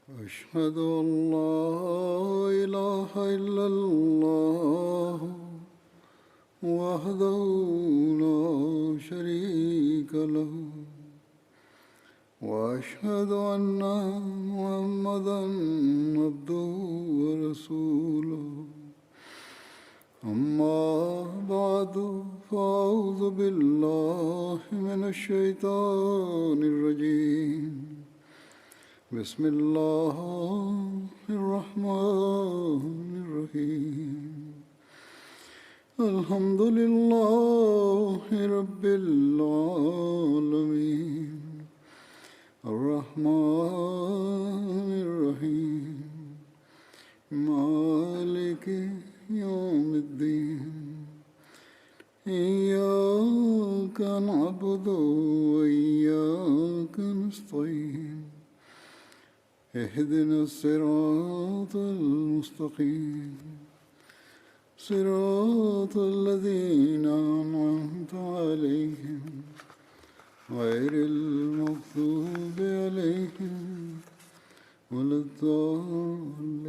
أشهد أن لا إله إلا الله وحده لا شريك له وأشهد أن محمدا عبده ورسوله أما بعد فأعوذ بالله من الشيطان الرجيم بسم الله الرحمن الرحيم الحمد لله رب العالمين الرحمن الرحيم مالك يوم الدين إياك نعبد وإياك نستعين اهدنا الصراط المستقيم صراط الذين أنعمت عليهم غير المغضوب عليهم ولا الضالين.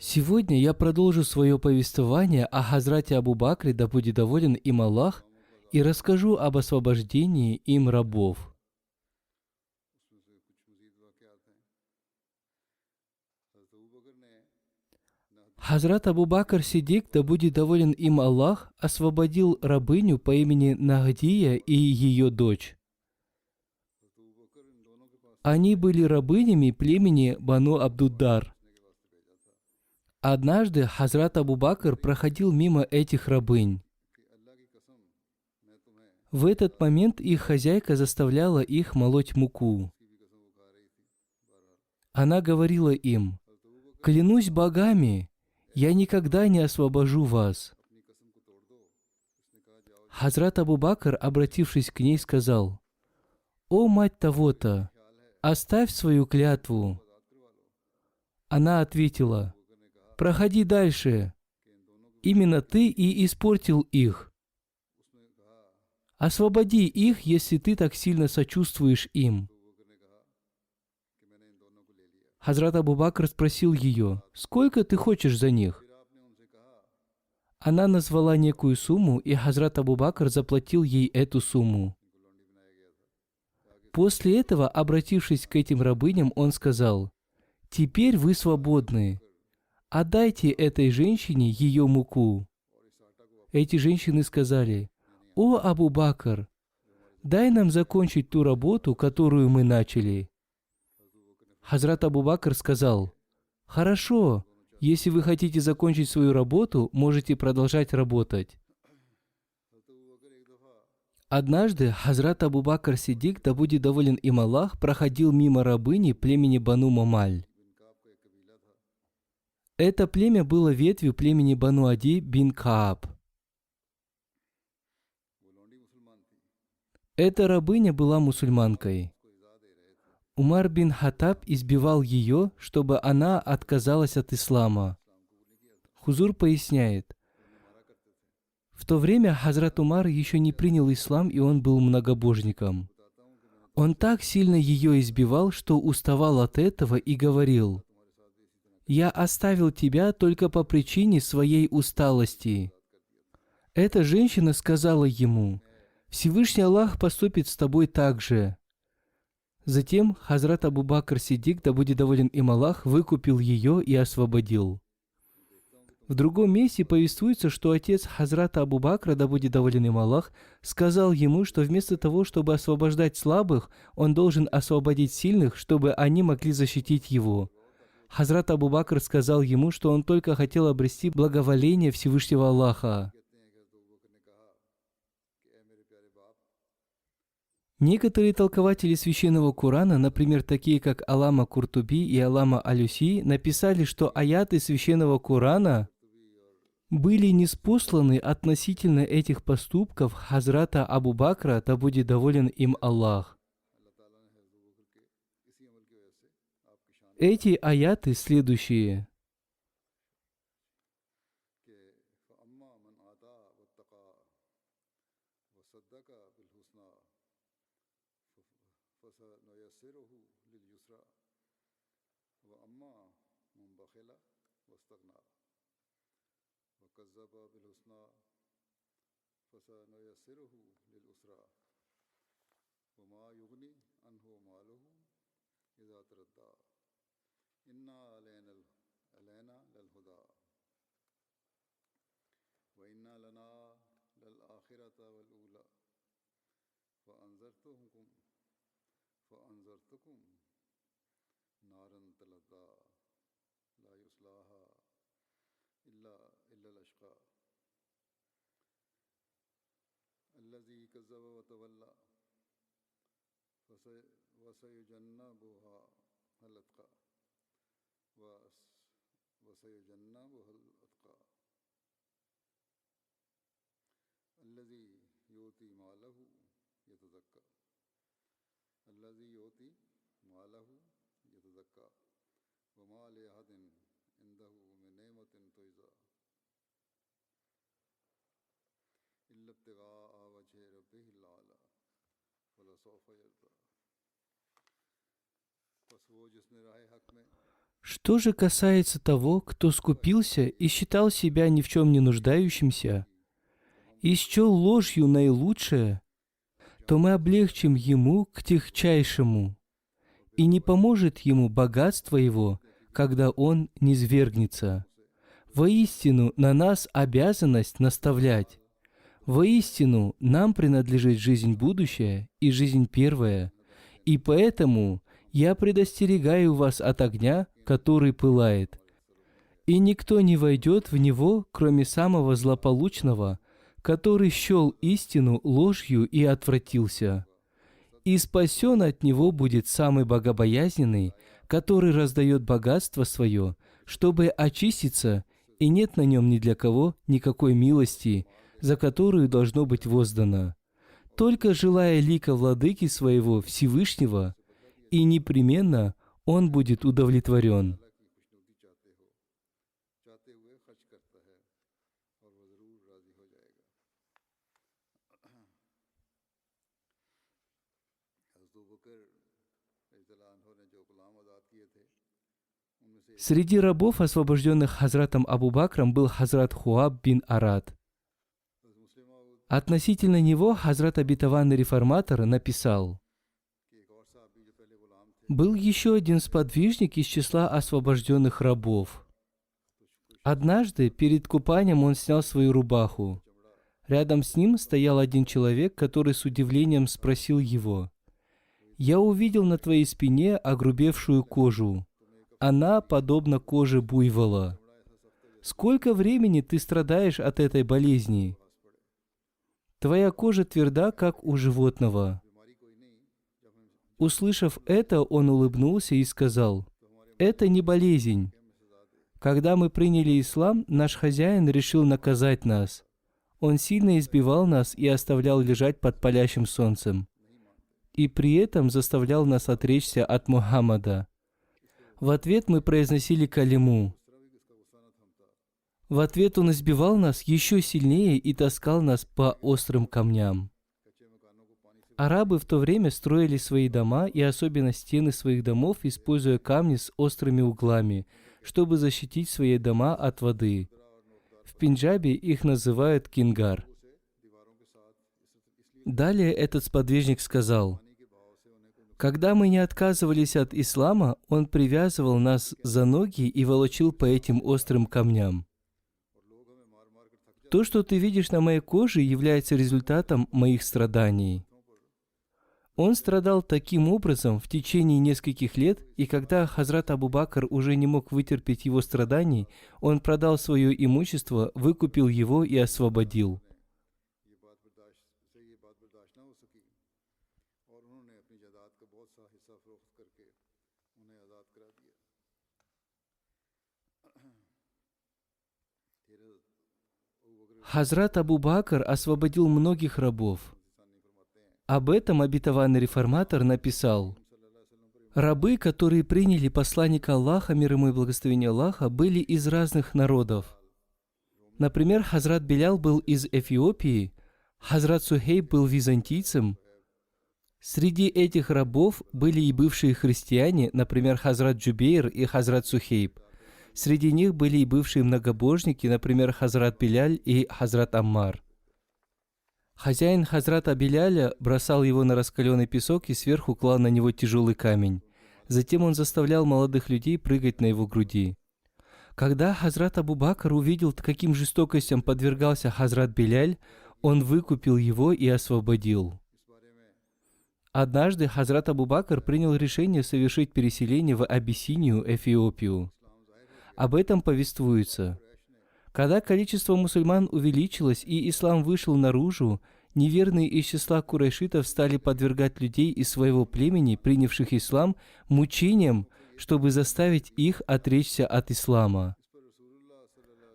Сегодня я продолжу свое повествование о Хазрате Абу Бакре, да будет доволен им Аллах, и расскажу об освобождении им рабов. Хазрат Абу Бакр Сиддик, да будет доволен им Аллах, освободил рабыню по имени Нагдия и ее дочь. Они были рабынями племени Бану Абдуддар. Однажды Хазрат Абу Бакр проходил мимо этих рабынь. В этот момент их хозяйка заставляла их молоть муку. Она говорила им: «Клянусь богами, я никогда не освобожу вас». Хазрат Абу Бакр, обратившись к ней, сказал: «О мать того-то, оставь свою клятву». Она ответила: «Проходи дальше. Именно ты и испортил их. Освободи их, если ты так сильно сочувствуешь им». Хазрат Абу Бакр спросил ее: «Сколько ты хочешь за них?» Она назвала некую сумму, и Хазрат Абу Бакр заплатил ей эту сумму. После этого, обратившись к этим рабыням, он сказал: «Теперь вы свободны. Отдайте этой женщине ее муку». Эти женщины сказали: «О Абу Бакр, дай нам закончить ту работу, которую мы начали». Хазрат Абу Бакр сказал: «Хорошо, если вы хотите закончить свою работу, можете продолжать работать». Однажды Хазрат Абу Бакр Сиддик, да будет доволен им Аллах, проходил мимо рабыни племени Бану Мамаль. Это племя было ветвью племени Бану Ади бин Кааб. Эта рабыня была мусульманкой. Умар бин Хаттаб избивал ее, чтобы она отказалась от ислама. Хузур поясняет: в то время Хазрат Умар еще не принял ислам, и он был многобожником. Он так сильно ее избивал, что уставал от этого и говорил: «Я оставил тебя только по причине своей усталости». Эта женщина сказала ему: «Всевышний Аллах поступит с тобой так же». Затем Хазрат Абу Бакр Сиддик, да будет доволен им Аллах, выкупил ее и освободил. В другом месте повествуется, что отец Хазрата Абу Бакра, да будет доволен им Аллах, сказал ему, что вместо того, чтобы освобождать слабых, он должен освободить сильных, чтобы они могли защитить его. Хазрат Абу Бакр сказал ему, что он только хотел обрести благоволение Всевышнего Аллаха. Некоторые толкователи священного Корана, например, такие как Аллама Куртуби и Аллама Алюси, написали, что аяты священного Корана были ниспосланы относительно этих поступков Хазрата Абу Бакра, да будет доволен им Аллах. Эти аяты следующие. अम्मा मन आता वत्तका वसद्दका बिल हुस्ना फसनुयस्सिरुहु लिल युस्रा व अम्मा मन बखिला वस्तगना वकज़्ज़ब बिल हुस्ना फसनुयस्सिरुहु लिल उसरा वमा युगनी अन्हु मालुहु इज़ा तरद्दा इन्ना अलैना लल हुदा व इन्ना लना लल आखिरता वल ऊला फ़अनज़रतुकुम नारन तलद्दा ला युस्लाहा इल्ला अल अश्क़ा अल्लज़ी कज़्ज़ब व तवल्ला वसयुजन्नबुहा अल अत्क़ा वसयुजन्नबुहुल अत्क़ा अल्लज़ी योती मालहु यतज़क्का अल्लज़ी योती मालहु यतज़क्का वमा लिअहदिन इंदहु मिन नेमतिन तुज़ा इल्ला इब्तिग़ाअ वजहि रब्बिहिल आला वलसौफ़ा यर्दा। बस वो जिसने राह हक़ में Что же касается того, кто скупился и считал себя ни в чем не нуждающимся, и счел ложью наилучшее, то мы облегчим ему к тягчайшему, и не поможет ему богатство его, когда он низвергнется. Воистину, на нас обязанность наставлять. Воистину, нам принадлежит жизнь будущая и жизнь первая, и поэтому я предостерегаю вас от огня, который пылает, и никто не войдет в него, кроме самого злополучного, который счел истину ложью и отвратился. И спасен от него будет самый богобоязненный, который раздает богатство свое, чтобы очиститься, и нет на нем ни для кого никакой милости, за которую должно быть воздано. Только желая лика владыки своего Всевышнего, и непременно он будет удовлетворен. Среди рабов, освобожденных Хазратом Абу Бакром, был Хазрат Хуаб бин Арад. Относительно него Хазрат обетованный реформатор написал: «Был еще один сподвижник из числа освобожденных рабов. Однажды перед купанием он снял свою рубаху. Рядом с ним стоял один человек, который с удивлением спросил его: «Я увидел на твоей спине огрубевшую кожу. Она подобна коже буйвола. Сколько времени ты страдаешь от этой болезни? Твоя кожа тверда, как у животного». Услышав это, он улыбнулся и сказал: «Это не болезнь. Когда мы приняли ислам, наш хозяин решил наказать нас. Он сильно избивал нас и оставлял лежать под палящим солнцем. И при этом заставлял нас отречься от Мухаммада. В ответ мы произносили калиму. В ответ он избивал нас еще сильнее и таскал нас по острым камням». Арабы в то время строили свои дома и особенно стены своих домов, используя камни с острыми углами, чтобы защитить свои дома от воды. В Пенджабе их называют кингар. Далее этот сподвижник сказал: «Когда мы не отказывались от ислама, он привязывал нас за ноги и волочил по этим острым камням. То, что ты видишь на моей коже, является результатом моих страданий». Он страдал таким образом в течение нескольких лет, и когда Хазрат Абу Бакр уже не мог вытерпеть его страданий, он продал свое имущество, выкупил его и освободил. Хазрат Абу Бакр освободил многих рабов. Об этом обетованный реформатор написал: «Рабы, которые приняли посланника Аллаха, мир ему и благословение Аллаха, были из разных народов. Например, Хазрат Билял был из Эфиопии, Хазрат Сухейб был византийцем. Среди этих рабов были и бывшие христиане, например, Хазрат Джубейр и Хазрат Сухейб. Среди них были и бывшие многобожники, например, Хазрат Биляль и Хазрат Аммар. Хозяин Хазрата Биляля бросал его на раскаленный песок и сверху клал на него тяжелый камень. Затем он заставлял молодых людей прыгать на его груди. Когда Хазрат Абу Бакр увидел, каким жестокостям подвергался Хазрат Биляль, он выкупил его и освободил. Однажды Хазрат Абу Бакр принял решение совершить переселение в Абиссинию, Эфиопию. Об этом повествуется. Когда количество мусульман увеличилось и ислам вышел наружу, неверные из числа курайшитов стали подвергать людей из своего племени, принявших ислам, мучениям, чтобы заставить их отречься от ислама.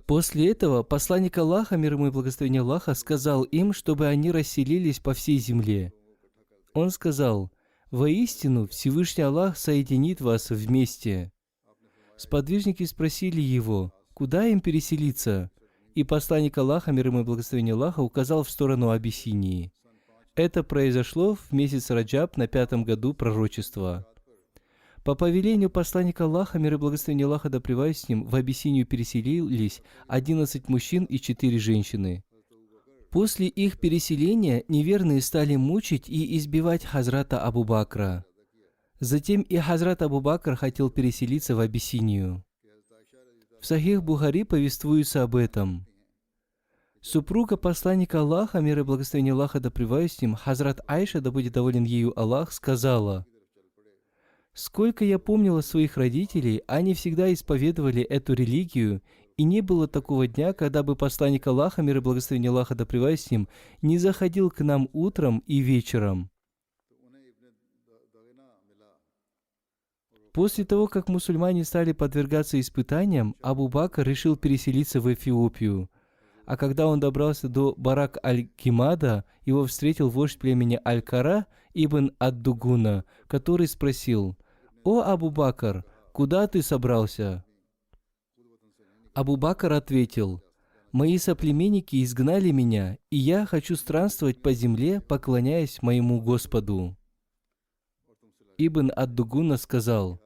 После этого посланник Аллаха, мир ему и благословение Аллаха, сказал им, чтобы они расселились по всей земле. Он сказал: «Воистину, Всевышний Аллах соединит вас вместе». Сподвижники спросили его, куда им переселиться, и посланник Аллаха, мир ему и благословение Аллаха, указал в сторону Абиссинии. Это произошло в месяц Раджаб на 5-м году пророчества. По повелению посланника Аллаха, мир и благословение Аллаха да пребывает с ним, в Абиссинию переселились 11 мужчин и 4 женщины. После их переселения неверные стали мучить и избивать Хазрата Абу Бакра. Затем и Хазрат Абу Бакр хотел переселиться в Абиссинию. В Сахих Бухари повествуется об этом. Супруга посланника Аллаха, мир и благословение Аллаха да пребывает с ним, Хазрат Айша, да будет доволен ею Аллах, сказала: «Сколько я помнила своих родителей, они всегда исповедовали эту религию, и не было такого дня, когда бы посланник Аллаха, мир и благословение Аллаха да пребывает с ним, не заходил к нам утром и вечером». После того, как мусульмане стали подвергаться испытаниям, Абу Бакр решил переселиться в Эфиопию. А когда он добрался до Барак-аль-Кимада, его встретил вождь племени Аль-Кара ибн ад-Дугуна, который спросил: «О, Абу Бакр, куда ты собрался?» Абу Бакр ответил: «Мои соплеменники изгнали меня, и я хочу странствовать по земле, поклоняясь моему Господу». Ибн ад-Дугуна сказал: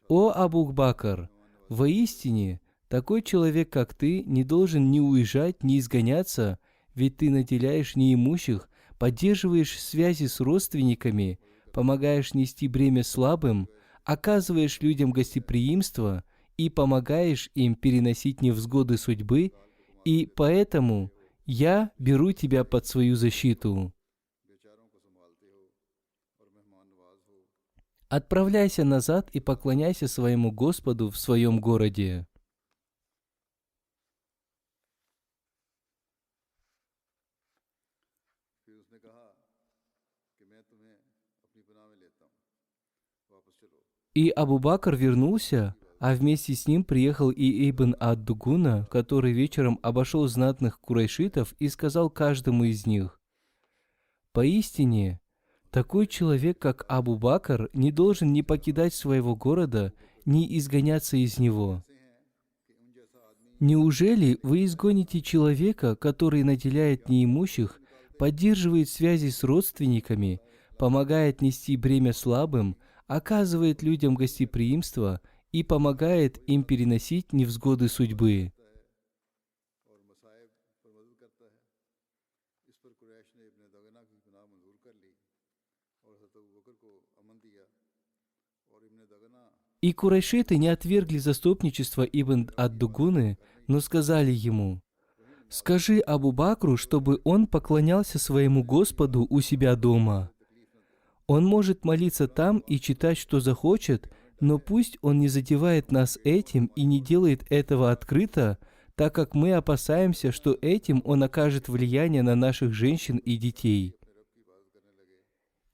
«О, Абу Бакр, воистине, такой человек, как ты, не должен ни уезжать, ни изгоняться, ведь ты наделяешь неимущих, поддерживаешь связи с родственниками, помогаешь нести бремя слабым, оказываешь людям гостеприимство и помогаешь им переносить невзгоды судьбы, и поэтому я беру тебя под свою защиту. Отправляйся назад и поклоняйся своему Господу в своем городе». И Абу Бакр вернулся, а вместе с ним приехал и Ибн ад-Дугуна, который вечером обошел знатных курайшитов и сказал каждому из них: «Поистине, такой человек, как Абу Бакр, не должен ни покидать своего города, ни изгоняться из него. Неужели вы изгоните человека, который наделяет неимущих, поддерживает связи с родственниками, помогает нести бремя слабым, оказывает людям гостеприимство и помогает им переносить невзгоды судьбы?» И курайшиты не отвергли заступничество Ибн ад-Дугуны, но сказали ему: «Скажи Абу Бакру, чтобы он поклонялся своему Господу у себя дома. Он может молиться там и читать, что захочет, но пусть он не задевает нас этим и не делает этого открыто, так как мы опасаемся, что этим он окажет влияние на наших женщин и детей».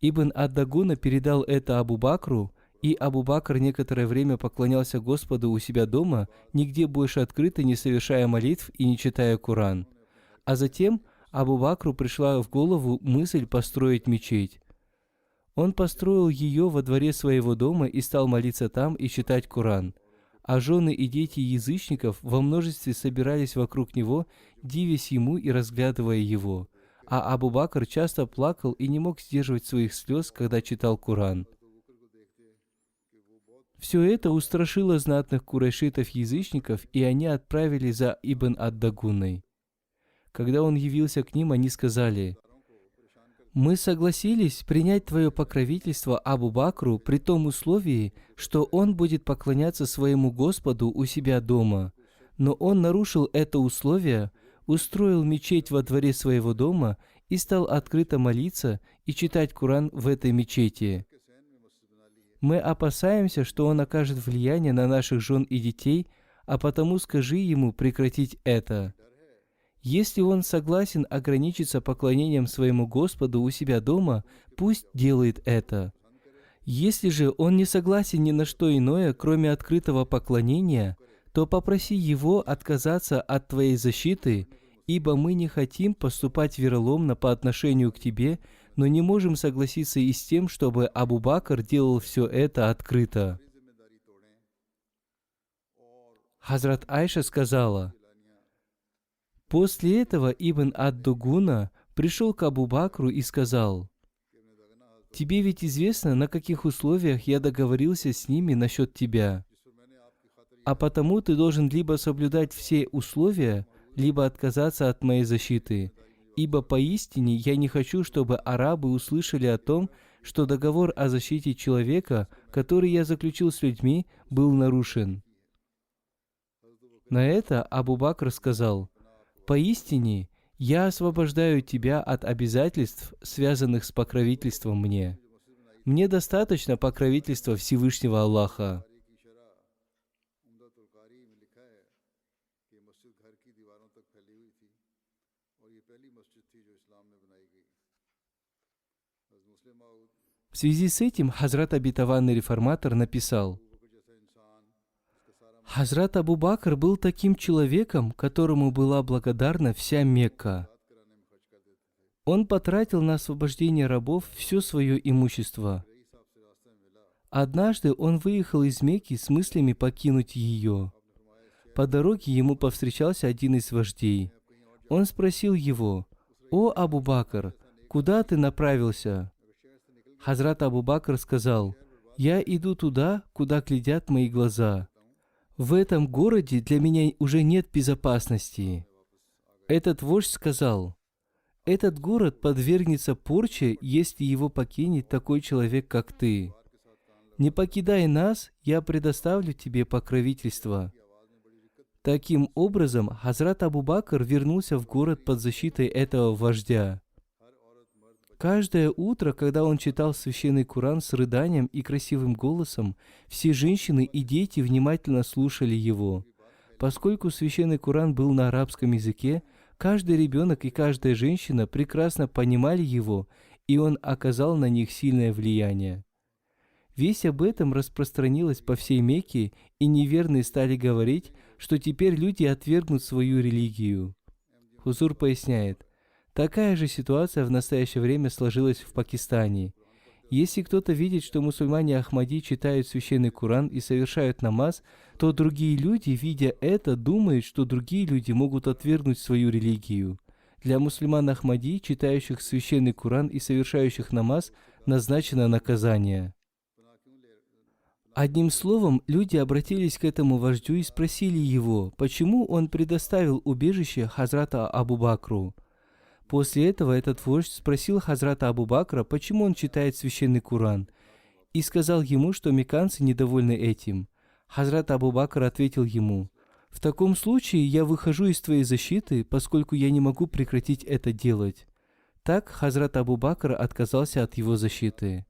Ибн ад-Дугуна передал это Абу Бакру, и Абу Бакр некоторое время поклонялся Господу у себя дома, нигде больше открыто не совершая молитв и не читая Коран. А затем Абу Бакру пришла в голову мысль построить мечеть. Он построил ее во дворе своего дома и стал молиться там и читать Коран. а жены и дети язычников во множестве собирались вокруг него, дивясь ему и разглядывая его. А Абу Бакр часто плакал и не мог сдерживать своих слез, когда читал Коран. Все это устрашило знатных курайшитов-язычников, и они отправили за Ибн ад-Дагуной. Когда он явился к ним, они сказали: «Мы согласились принять твое покровительство Абу Бакру при том условии, что он будет поклоняться своему Господу у себя дома. Но он нарушил это условие, устроил мечеть во дворе своего дома и стал открыто молиться и читать Коран в этой мечети. Мы опасаемся, что он окажет влияние на наших жен и детей, а потому скажи ему прекратить это. Если он согласен ограничиться поклонением своему Господу у себя дома, пусть делает это. Если же он не согласен ни на что иное, кроме открытого поклонения, то попроси его отказаться от твоей защиты, ибо мы не хотим поступать вероломно по отношению к тебе, но не можем согласиться и с тем, чтобы Абу Бакр делал все это открыто». Хазрат Айша сказала: «После этого Ибн ад-Дугуна пришел к Абу Бакру и сказал: «Тебе ведь известно, на каких условиях я договорился с ними насчет тебя. А потому ты должен либо соблюдать все условия, либо отказаться от моей защиты. Ибо поистине я не хочу, чтобы арабы услышали о том, что договор о защите человека, который я заключил с людьми, был нарушен». На это Абу Бакр сказал: «Поистине, я освобождаю тебя от обязательств, связанных с покровительством мне. Мне достаточно покровительства Всевышнего Аллаха». В связи с этим Хазрат обетованный реформатор написал: «Хазрат Абу Бакр был таким человеком, которому была благодарна вся Мекка. Он потратил на освобождение рабов все свое имущество. Однажды он выехал из Мекки с мыслями покинуть ее. По дороге ему повстречался один из вождей. Он спросил его: «О, Абу Бакр, куда ты направился?» Хазрат Абу Бакр сказал: «Я иду туда, куда глядят мои глаза. В этом городе для меня уже нет безопасности». Этот вождь сказал: «Этот город подвергнется порче, если его покинет такой человек, как ты. Не покидай нас, я предоставлю тебе покровительство». Таким образом, Хазрат Абу Бакр вернулся в город под защитой этого вождя. Каждое утро, когда он читал священный Коран с рыданием и красивым голосом, все женщины и дети внимательно слушали его. Поскольку священный Коран был на арабском языке, каждый ребенок и каждая женщина прекрасно понимали его, и он оказал на них сильное влияние. Весть об этом распространилась по всей Мекке, и неверные стали говорить, что теперь люди отвергнут свою религию. Хузур поясняет: такая же ситуация в настоящее время сложилась в Пакистане. Если кто-то видит, что мусульмане Ахмади читают священный Коран и совершают намаз, то другие люди, видя это, думают, что другие люди могут отвергнуть свою религию. Для мусульман Ахмади, читающих священный Коран и совершающих намаз, назначено наказание. Одним словом, люди обратились к этому вождю и спросили его, почему он предоставил убежище Хазрата Абу Бакру. После этого этот вождь спросил Хазрата Абу Бакра, почему он читает священный Коран, и сказал ему, что мекканцы недовольны этим. Хазрат Абу Бакр ответил ему: «В таком случае я выхожу из твоей защиты, поскольку я не могу прекратить это делать». Так Хазрат Абу Бакр отказался от его защиты.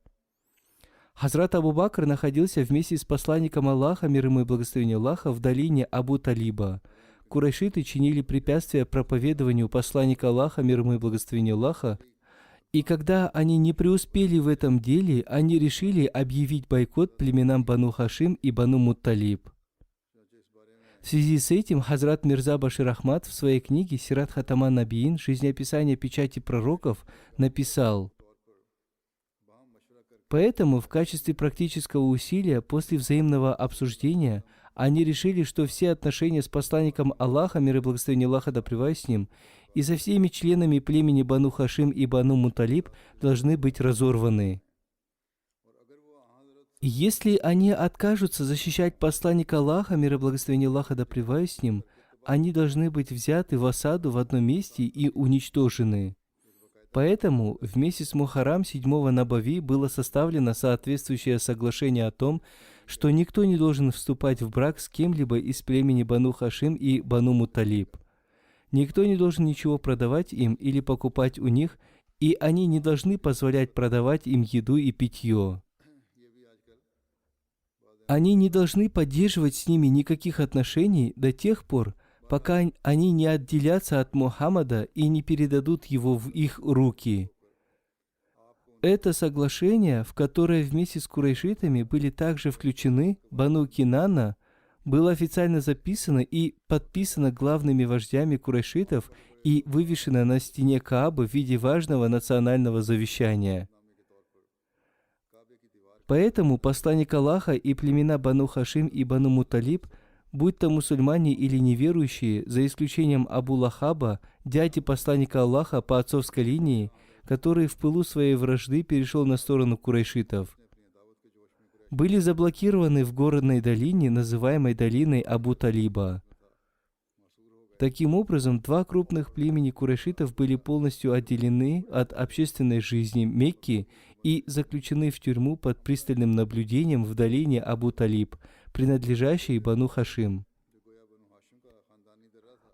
Хазрат Абу Бакр находился вместе с посланником Аллаха, мир ему и благословение Аллаха, в долине Абу Талиба. Курайшиты чинили препятствия проповедованию посланника Аллаха, мир ему и благословение Аллаха, и когда они не преуспели в этом деле, они решили объявить бойкот племенам Бану Хашим и Бану Мутталиб. В связи с этим Хазрат Мирза Башир Ахмад в своей книге «Сират Хатама Набиин. Жизнеописание печати пророков» написал: «Поэтому в качестве практического усилия после взаимного обсуждения они решили, что все отношения с посланником Аллаха, мир и благословение Аллаха да пребывает с ним, и со всеми членами племени Бану Хашим и Бану Муталиб должны быть разорваны. И если они откажутся защищать посланника Аллаха, мир и благословение Аллаха да пребывает с ним, они должны быть взяты в осаду в одном месте и уничтожены. Поэтому в месяц Мухаррам 7-го Набави было составлено соответствующее соглашение о том, что никто не должен вступать в брак с кем-либо из племени Бану Хашим и Бану Муталиб. Никто не должен ничего продавать им или покупать у них, и они не должны позволять продавать им еду и питье. Они не должны поддерживать с ними никаких отношений до тех пор, пока они не отделятся от Мухаммада и не передадут его в их руки. Это соглашение, в которое вместе с курайшитами были также включены Бану Кинана, было официально записано и подписано главными вождями курайшитов и вывешено на стене Каабы в виде важного национального завещания. Поэтому посланник Аллаха и племена Бану Хашим и Бану Муталиб, будь то мусульмане или неверующие, за исключением Абу Лахаба, дяди посланника Аллаха по отцовской линии, который в пылу своей вражды перешел на сторону курайшитов, были заблокированы в горной долине, называемой долиной Абу Талиба. Таким образом, два крупных племени курайшитов были полностью отделены от общественной жизни Мекки и заключены в тюрьму под пристальным наблюдением в долине Абу Талиб, принадлежащей Бану Хашим.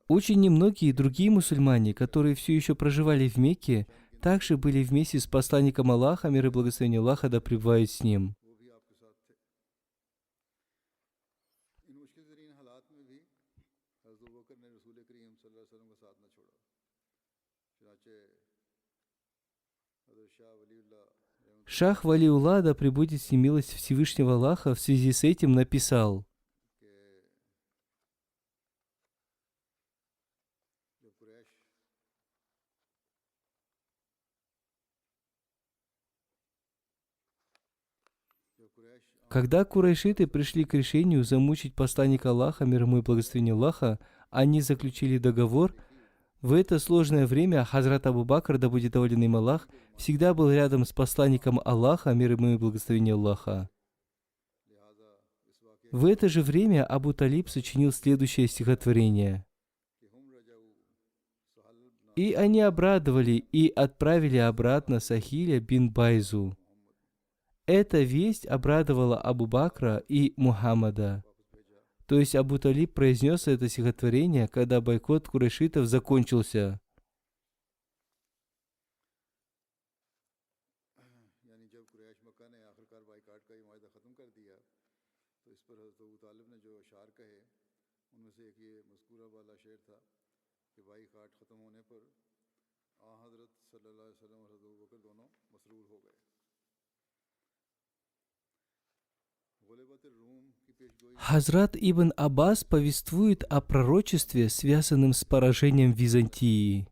Очень немногие другие мусульмане, которые все еще проживали в Мекке, также были вместе с посланником Аллаха, мир и благословение Аллаха да пребывает с ним. Шах Валиулла, да пребудет с ним милость Всевышнего Аллаха, в связи с этим написал: когда курайшиты пришли к решению замучить посланника Аллаха, мир ему и благословение Аллаха, они заключили договор. В это сложное время Хазрат Абу Бакр, да будет доволен им Аллах, всегда был рядом с посланником Аллаха, мир ему и благословение Аллаха. В это же время Абу Талиб сочинил следующее стихотворение. «И они обрадовали и отправили обратно Сахиля бин Байзу. Эта весть обрадовала Абу Бакра и Мухаммада». То есть Абу Талиб произнес это стихотворение, когда бойкот курайшитов закончился. Хазрат Ибн Аббас повествует о пророчестве, связанном с поражением Византии.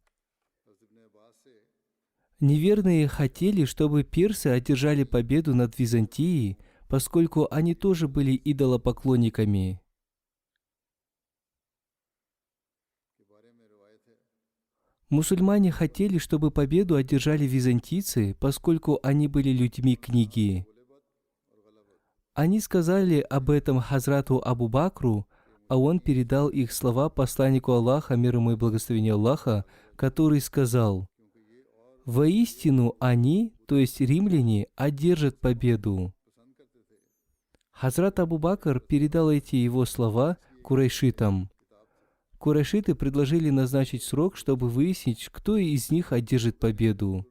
Неверные хотели, чтобы персы одержали победу над Византией, поскольку они тоже были идолопоклонниками. Мусульмане хотели, чтобы победу одержали византийцы, поскольку они были людьми книги. Они сказали об этом Хазрату Абу Бакру, а он передал их слова посланнику Аллаха, мир ему и благословение Аллаха, который сказал: «Воистину они, то есть римляне, одержат победу». Хазрат Абу Бакр передал эти его слова курайшитам. Курайшиты предложили назначить срок, чтобы выяснить, кто из них одержит победу.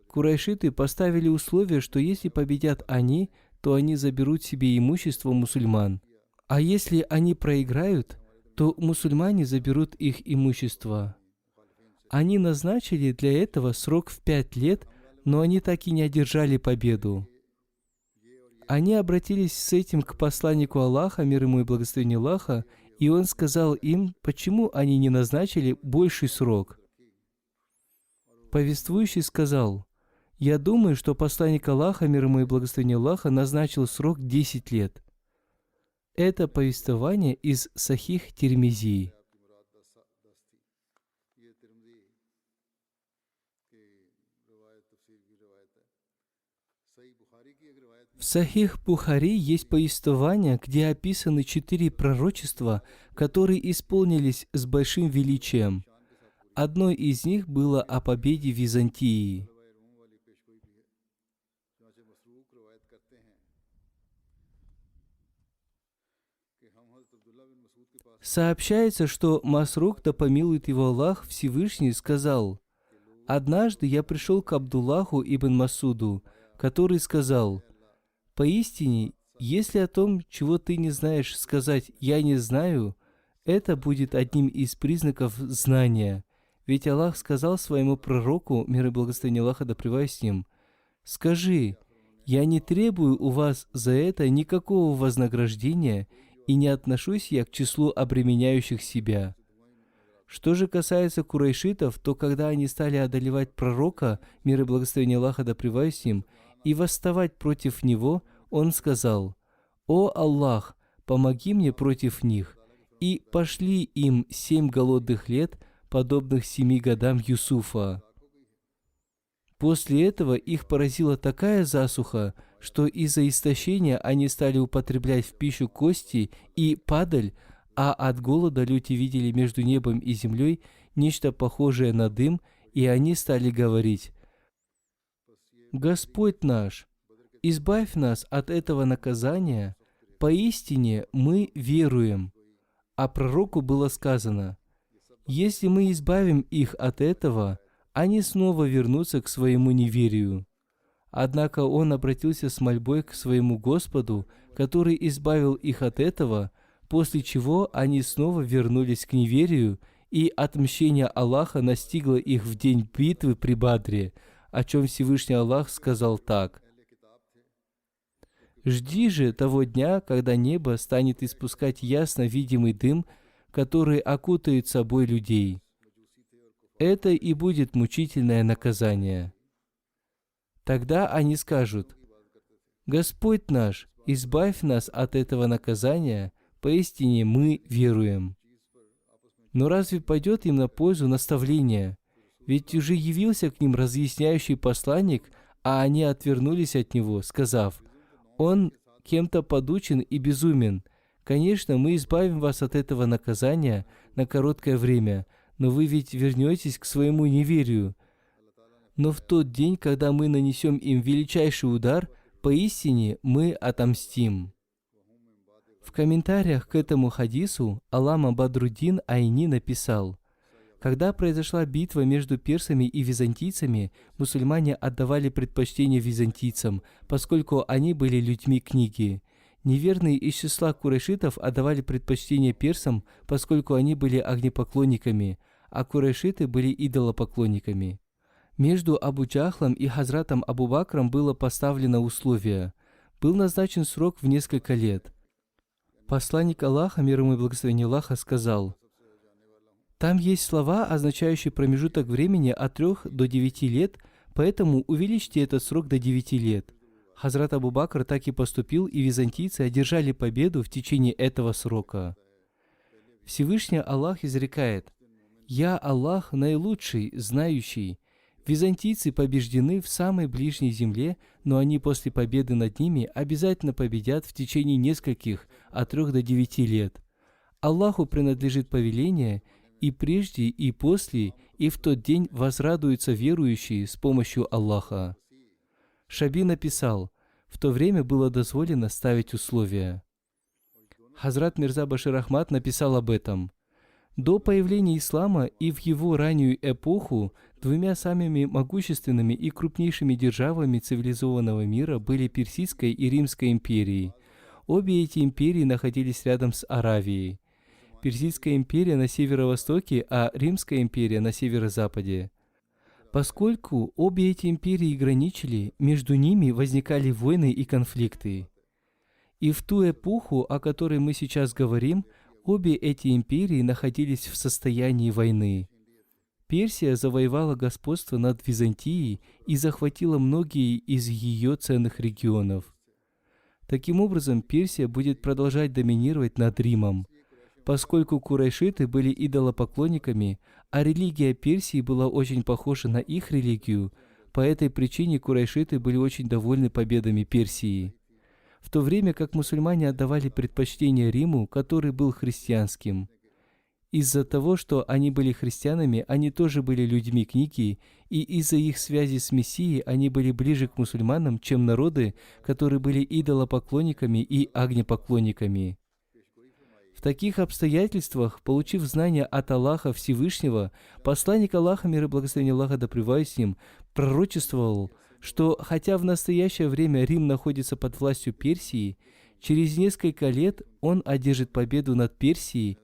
Курайшиты поставили условие, что если победят они, то они заберут себе имущество мусульман. А если они проиграют, то мусульмане заберут их имущество. Они назначили для этого срок в 5 лет, но они так и не одержали победу. Они обратились с этим к посланнику Аллаха, мир ему и благословение Аллаха, и он сказал им, почему они не назначили больший срок. Повествующий сказал: «Я думаю, что посланник Аллаха, мир ему и благословение Аллаха, назначил срок 10 лет». Это повествование из Сахих Тирмизи. В Сахих Бухари есть повествование, где описаны 4 пророчества, которые исполнились с большим величием. Одно из них было о победе Византии. Сообщается, что Масрук, да помилует его Аллах, Всевышний, сказал: «Однажды я пришел к Абдуллаху ибн Масуду, который сказал: поистине, если о том, чего ты не знаешь, сказать «я не знаю», это будет одним из признаков знания. Ведь Аллах сказал своему пророку, мир и благословение Аллаха да пребывает с ним: скажи, я не требую у вас за это никакого вознаграждения, и не отношусь я к числу обременяющих себя». Что же касается курайшитов, то когда они стали одолевать пророка, мир и благословение Аллаха да пребывает с ним, и восставать против него, он сказал: «О Аллах, помоги мне против них, и пошли им 7 голодных лет, подобных 7 годам Юсуфа». После этого их поразила такая засуха, что из-за истощения они стали употреблять в пищу кости и падаль, а от голода люди видели между небом и землей нечто похожее на дым, и они стали говорить: «Господь наш, избавь нас от этого наказания, поистине мы веруем». А пророку было сказано: «Если мы избавим их от этого, они снова вернутся к своему неверию». Однако он обратился с мольбой к своему Господу, который избавил их от этого, после чего они снова вернулись к неверию, и отмщение Аллаха настигло их в день битвы при Бадре, о чем Всевышний Аллах сказал так: «Жди же того дня, когда небо станет испускать ясно видимый дым, который окутает собой людей. Это и будет мучительное наказание. Тогда они скажут: Господь наш, избавь нас от этого наказания, поистине мы веруем». Но разве пойдет им на пользу наставление? Ведь уже явился к ним разъясняющий посланник, а они отвернулись от него, сказав: «Он кем-то подучен и безумен. Конечно, мы избавим вас от этого наказания на короткое время, но вы ведь вернетесь к своему неверию. Но в тот день, когда мы нанесем им величайший удар, поистине мы отомстим». В комментариях к этому хадису Аллама Бадруддин Айни написал: когда произошла битва между персами и византийцами, мусульмане отдавали предпочтение византийцам, поскольку они были людьми книги. Неверные из числа курайшитов отдавали предпочтение персам, поскольку они были огнепоклонниками, а курайшиты были идолопоклонниками. Между Абу Джахлом и Хазратом Абу Бакром было поставлено условие. Был назначен срок в несколько лет. Посланник Аллаха, мир ему и благословение Аллаха, сказал: «Там есть слова, означающие промежуток времени от 3 до 9 лет, поэтому увеличьте этот срок до 9 лет». Хазрат Абу Бакр так и поступил, и византийцы одержали победу в течение этого срока. Всевышний Аллах изрекает: «Я Аллах наилучший, знающий». Византийцы побеждены в самой ближней земле, но они после победы над ними обязательно победят в течение нескольких, от 3 до 9 лет. Аллаху принадлежит повеление, и прежде, и после, и в тот день возрадуются верующие с помощью Аллаха. Шаби написал: в то время было дозволено ставить условия. Хазрат Мирза Башир Ахмад написал об этом: до появления ислама и в его раннюю эпоху двумя самыми могущественными и крупнейшими державами цивилизованного мира были Персидская и Римская империи. Обе эти империи находились рядом с Аравией. Персидская империя на северо-востоке, а Римская империя на северо-западе. Поскольку обе эти империи граничили, между ними возникали войны и конфликты. И в ту эпоху, о которой мы сейчас говорим, обе эти империи находились в состоянии войны. Персия завоевала господство над Византией и захватила многие из ее ценных регионов. Таким образом, Персия будет продолжать доминировать над Римом. Поскольку курайшиты были идолопоклонниками, а религия Персии была очень похожа на их религию, по этой причине курайшиты были очень довольны победами Персии. В то время как мусульмане отдавали предпочтение Риму, который был христианским. Из-за того, что они были христианами, они тоже были людьми книги, и из-за их связи с Мессией они были ближе к мусульманам, чем народы, которые были идолопоклонниками и огнепоклонниками. В таких обстоятельствах, получив знания от Аллаха Всевышнего, посланник Аллаха, мир и благословение Аллаха да пребывает с ним, пророчествовал, что хотя в настоящее время Рим находится под властью Персии, через несколько лет он одержит победу над Персией,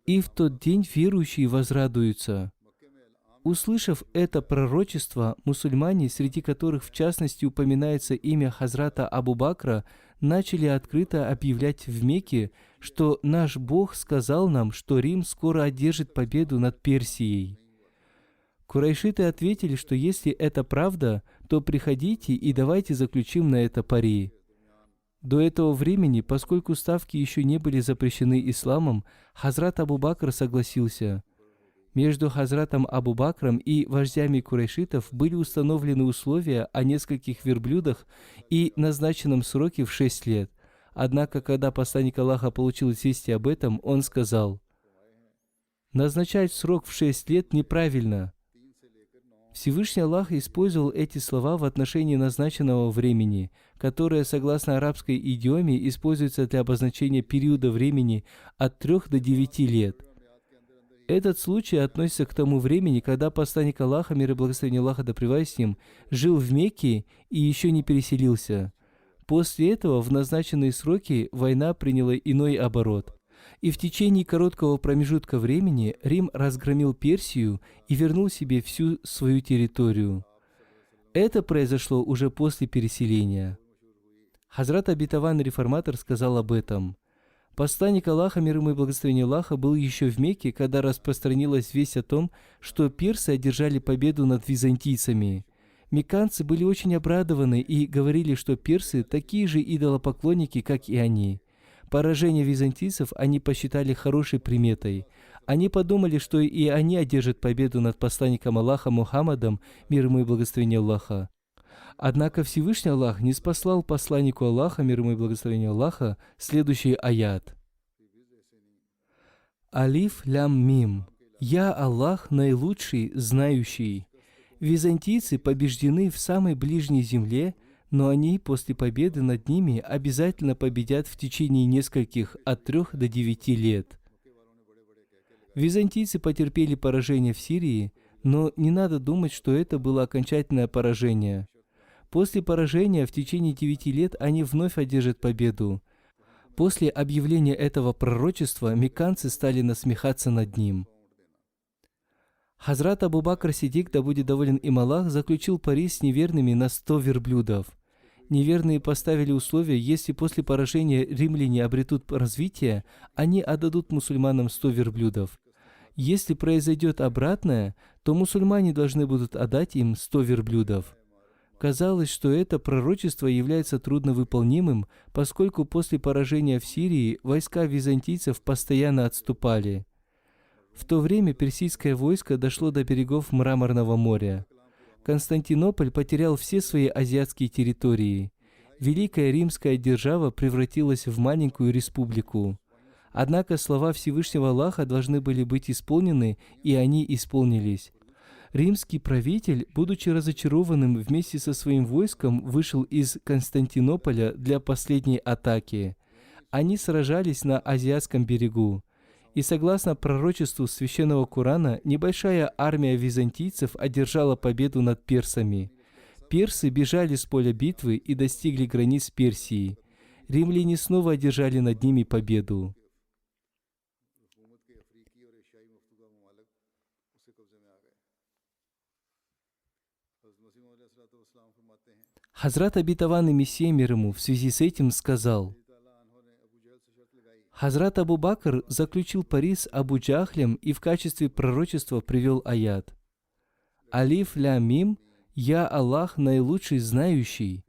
и в тот день верующие возрадуются. Услышав это пророчество, мусульмане, среди которых в частности упоминается имя Хазрата Абу Бакра, начали открыто объявлять в Мекке, что наш Бог сказал нам, что Рим скоро одержит победу над Персией. Курайшиты ответили, что если это правда, то приходите и давайте заключим на это пари. До этого времени, поскольку ставки еще не были запрещены исламом, Хазрат Абу Бакр согласился. Между Хазратом Абу Бакром и вождями курайшитов были установлены условия о нескольких верблюдах и назначенном сроке в 6 лет. Однако, когда посланник Аллаха получил известие об этом, он сказал: «Назначать срок в 6 лет неправильно». Всевышний Аллах использовал эти слова в отношении назначенного времени, которое, согласно арабской идиоме, используется для обозначения периода времени от 3 до 9 лет. Этот случай относится к тому времени, когда посланник Аллаха, мир и благословение Аллаха да пребывает с ним, жил в Мекке и еще не переселился. После этого в назначенные сроки война приняла иной оборот. И в течение короткого промежутка времени Рим разгромил Персию и вернул себе всю свою территорию. Это произошло уже после переселения. Хазрат обетованный реформатор сказал об этом. Посланник Аллаха, мир ему и благословение Аллаха, был еще в Мекке, когда распространилась весть о том, что персы одержали победу над византийцами. Мекканцы были очень обрадованы и говорили, что персы такие же идолопоклонники, как и они. Поражение византийцев они посчитали хорошей приметой. Они подумали, что и они одержат победу над посланником Аллаха Мухаммадом, мир ему и благословение Аллаха. Однако Всевышний Аллах не спаслал посланнику Аллаха, мир ему и благословение Аллаха, следующий аят. Алиф лям мим. Я Аллах наилучший, знающий. Византийцы побеждены в самой ближней земле, но они после победы над ними обязательно победят в течение нескольких от 3 до 9 лет. Византийцы потерпели поражение в Сирии, но не надо думать, что это было окончательное поражение. После поражения в течение 9 лет они вновь одержат победу. После объявления этого пророчества мекканцы стали насмехаться над ним. Хазрат Абу Бакр Сиддик, да будет доволен им Аллах, заключил пари с неверными на 100 верблюдов. Неверные поставили условие: если после поражения римляне обретут развитие, они отдадут мусульманам 100 верблюдов. Если произойдет обратное, то мусульмане должны будут отдать им 100 верблюдов. Казалось, что это пророчество является трудновыполнимым, поскольку после поражения в Сирии войска византийцев постоянно отступали. В то время персидское войско дошло до берегов Мраморного моря. Константинополь потерял все свои азиатские территории. Великая римская держава превратилась в маленькую республику. Однако слова Всевышнего Аллаха должны были быть исполнены, и они исполнились. Римский правитель, будучи разочарованным, вместе со своим войском вышел из Константинополя для последней атаки. Они сражались на Азиатском берегу. И согласно пророчеству Священного Корана, небольшая армия византийцев одержала победу над персами. Персы бежали с поля битвы и достигли границ Персии. Римляне снова одержали над ними победу. Хазрат обетованный Мессия мир ему в связи с этим сказал: Хазрат Абу Бакр заключил пари с Абу Джахлем и в качестве пророчества привел аят. Алиф лям мим, я Аллах наилучший знающий.